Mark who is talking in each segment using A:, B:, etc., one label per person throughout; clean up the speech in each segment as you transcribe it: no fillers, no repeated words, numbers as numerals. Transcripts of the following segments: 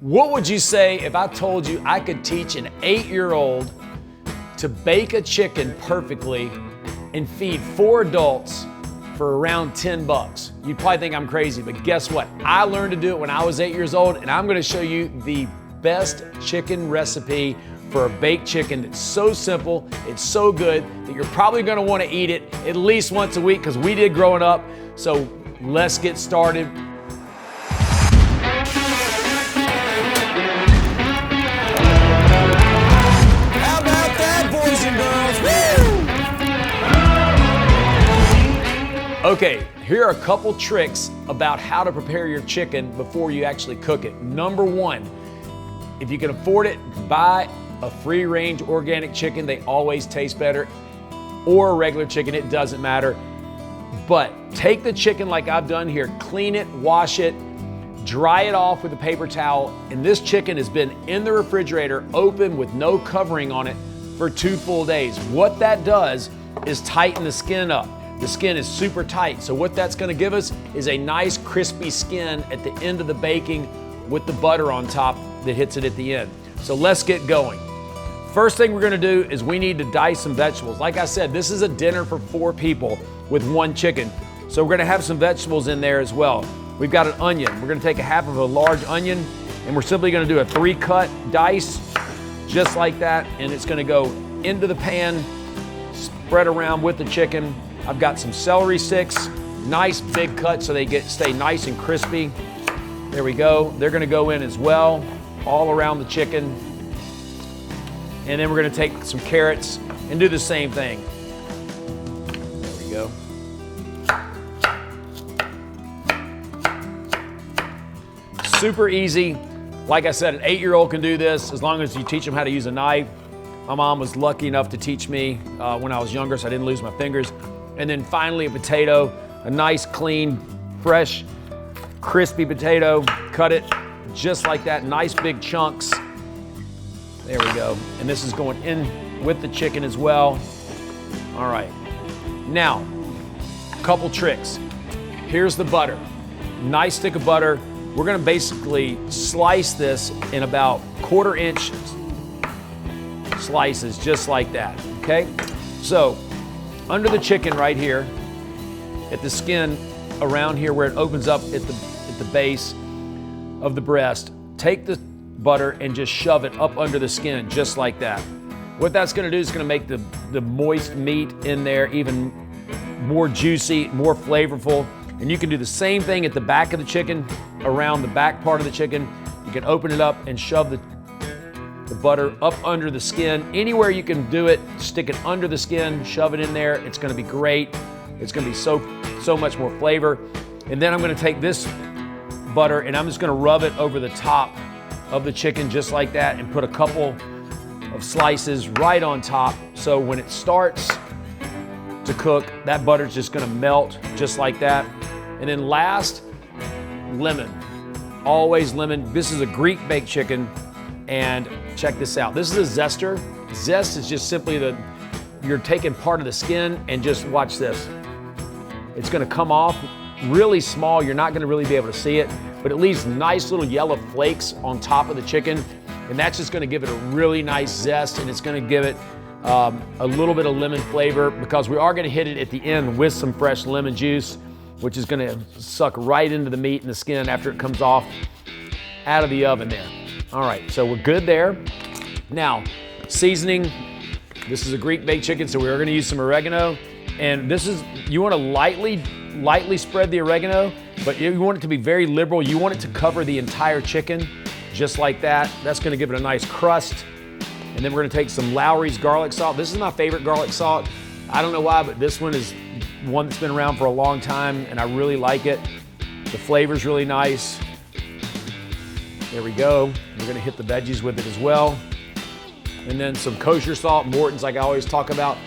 A: What would you say if I told you I could teach an 8-year-old to bake a chicken perfectly and feed 4 adults for around 10 bucks? You'd probably think I'm crazy, but guess what? I learned to do it when I was 8 years old, and I'm gonna show you the best chicken recipe for a baked chicken that's so simple, it's so good that you're probably gonna wanna eat it at least once a week, because we did growing up. So let's get started. Okay, here are a couple tricks about how to prepare your chicken before you actually cook it. Number one, if you can afford it, buy a free-range organic chicken. They always taste better. Or a regular chicken, it doesn't matter. But take the chicken like I've done here, clean it, wash it, dry it off with a paper towel, and this chicken has been in the refrigerator open with no covering on it for 2 full days. What that does is tighten the skin up. The skin is super tight, so what that's gonna give us is a nice crispy skin at the end of the baking with the butter on top that hits it at the end. So let's get going. First thing we're gonna do is we need to dice some vegetables. Like I said, this is a dinner for 4 people with 1 chicken. So we're gonna have some vegetables in there as well. We've got an onion. We're gonna take a half of a large onion, and we're simply gonna do a 3-cut dice, just like that, and it's gonna go into the pan, spread around with the chicken. I've got some celery sticks, nice big cut so they stay nice and crispy. There we go. They're gonna go in as well, all around the chicken. And then we're gonna take some carrots and do the same thing. There we go. Super easy. Like I said, an 8-year-old can do this as long as you teach them how to use a knife. My mom was lucky enough to teach me when I was younger, so I didn't lose my fingers. And then finally a potato, a nice, clean, fresh, crispy potato. Cut it just like that, nice big chunks. There we go. And this is going in with the chicken as well. All right. Now, a couple tricks. Here's the butter. Nice stick of butter. We're gonna basically slice this in about 1/4-inch slices, just like that, okay? So, under the chicken right here, at the skin around here where it opens up at the base of the breast, take the butter and just shove it up under the skin, just like that. What that's gonna do is gonna make the moist meat in there even more juicy, more flavorful. And you can do the same thing at the back of the chicken, around the back part of the chicken. You can open it up and shove the butter up under the skin. Anywhere you can do it, stick it under the skin, shove it in there. It's gonna be great. It's gonna be so much more flavor. And then I'm gonna take this butter and I'm just gonna rub it over the top of the chicken just like that and put a couple of slices right on top. So when it starts to cook, that butter's just gonna melt just like that. And then last, lemon. Always lemon. This is a Greek baked chicken. And check this out. This is a zester. Zest is just simply you're taking part of the skin and just watch this. It's gonna come off really small. You're not gonna really be able to see it, but it leaves nice little yellow flakes on top of the chicken. And that's just gonna give it a really nice zest, and it's gonna give it a little bit of lemon flavor, because we are gonna hit it at the end with some fresh lemon juice, which is gonna suck right into the meat and the skin after it comes off out of the oven there. All right, so we're good there. Now, seasoning. This is a Greek baked chicken, so we're gonna use some oregano. And this is, you wanna lightly spread the oregano, but you want it to be very liberal. You want it to cover the entire chicken, just like that. That's gonna give it a nice crust. And then we're gonna take some Lowry's garlic salt. This is my favorite garlic salt. I don't know why, but this one is one that's been around for a long time, and I really like it. The flavor's really nice. There we go. We're gonna hit the veggies with it as well. And then some kosher salt, Morton's, like I always talk about.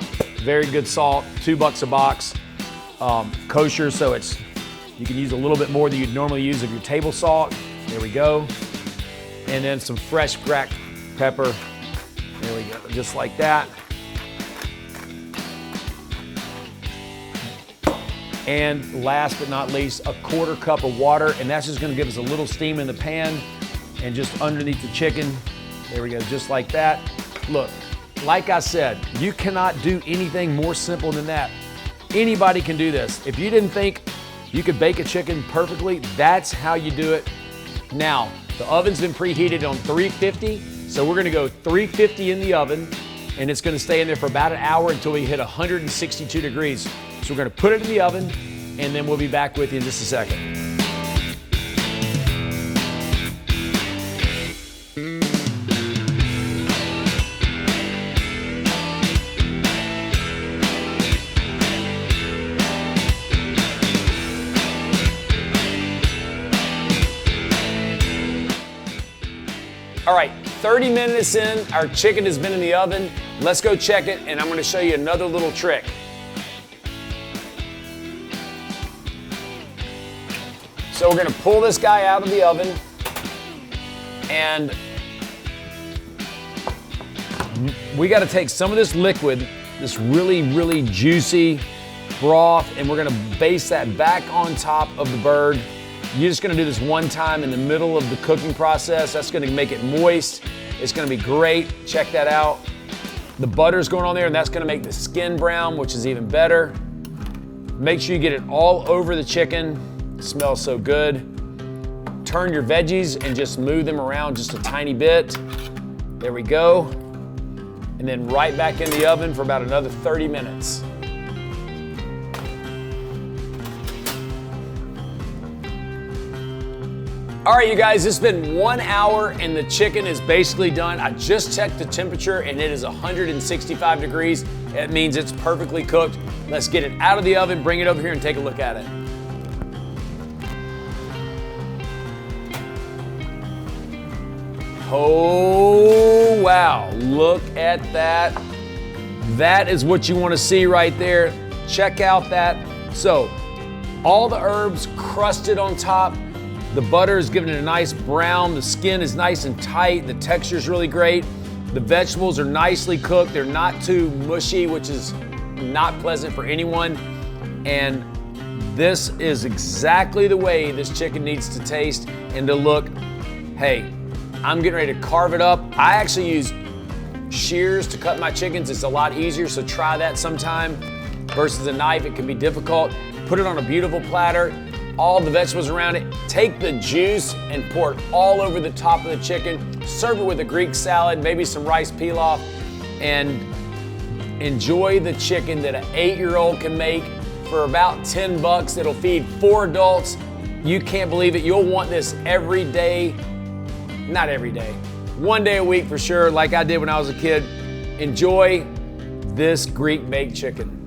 A: Very good salt, $2 a box. Kosher, so you can use a little bit more than you'd normally use of your table salt. There we go. And then some fresh cracked pepper. There we go, just like that. And last but not least, a 1/4 cup of water, and that's just gonna give us a little steam in the pan. and just underneath the chicken. There we go, just like that. Look, like I said, you cannot do anything more simple than that. Anybody can do this. If you didn't think you could bake a chicken perfectly, that's how you do it. Now, the oven's been preheated on 350, so we're gonna go 350 in the oven, and it's gonna stay in there for about an hour until we hit 162 degrees. So we're gonna put it in the oven, and then we'll be back with you in just a second. All right, 30 minutes in, our chicken has been in the oven. Let's go check it, and I'm gonna show you another little trick. So we're gonna pull this guy out of the oven, and we gotta take some of this liquid, this really, really juicy broth, and we're gonna baste that back on top of the bird. You're just gonna do this one time in the middle of the cooking process. That's gonna make it moist. It's gonna be great. Check that out. The butter's going on there, and that's gonna make the skin brown, which is even better. Make sure you get it all over the chicken. It smells so good. Turn your veggies and just move them around just a tiny bit. There we go. And then right back in the oven for about another 30 minutes. All right, you guys, it's been 1 hour and the chicken is basically done. I just checked the temperature and it is 165 degrees. That means it's perfectly cooked. Let's get it out of the oven, bring it over here and take a look at it. Oh, wow, look at that. That is what you want to see right there. Check out that. So, all the herbs crusted on top. The butter is giving it a nice brown. The skin is nice and tight. The texture is really great. The vegetables are nicely cooked. They're not too mushy, which is not pleasant for anyone. And this is exactly the way this chicken needs to taste and to look. Hey, I'm getting ready to carve it up. I actually use shears to cut my chickens. It's a lot easier, so try that sometime. Versus a knife, it can be difficult. Put it on a beautiful platter. All the vegetables around it. Take the juice and pour it all over the top of the chicken. Serve it with a Greek salad, maybe some rice pilaf, and enjoy the chicken that an 8-year-old can make for about 10 bucks. It'll feed 4 adults. You can't believe it. You'll want this every day. Not every day. 1 day a week for sure, like I did when I was a kid. Enjoy this Greek baked chicken.